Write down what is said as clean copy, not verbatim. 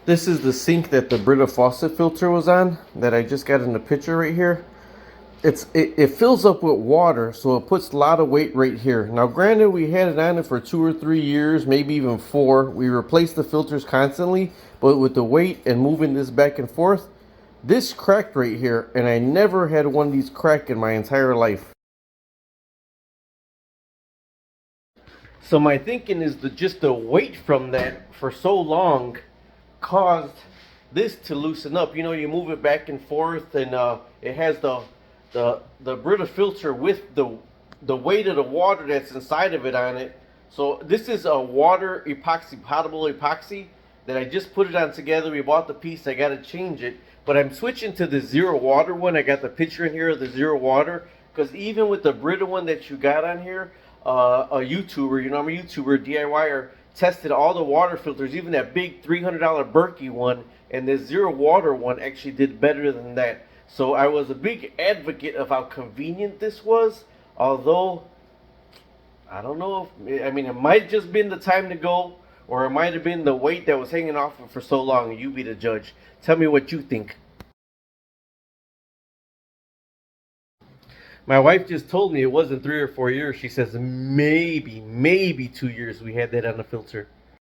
This is the sink that the Brita faucet filter was on that I just got in the picture right here. It fills up with water, so it puts a lot of weight right here. Now granted, we had it on it for 2 or 3 years, maybe even 4. We replaced the filters constantly, but with the weight and moving this back and forth, this cracked right here, and I never had one of these crack in my entire life. So my thinking is just the weight from that for so long caused this to loosen up. You know, you move it back and forth, and it has the Brita filter with the weight of the water that's inside of it on it. So this is a water epoxy, potable epoxy that I just put it on together. We bought the piece. I got to change it, but I'm switching to the zero water one. I got the picture in here of the zero water, because even with the Brita one that you got on here, a YouTuber, you know, I'm a YouTuber, DIYer, tested all the water filters, even that big $300 Berkey one, and the zero water one actually did better than that. So I was a big advocate of how convenient this was, although I don't know if, I mean, it might just been the time to go, or it might have been the weight that was hanging off it for so long. You be the judge. Tell me what you think. My wife just told me it wasn't 3 or 4 years. She says maybe 2 years we had that on the filter.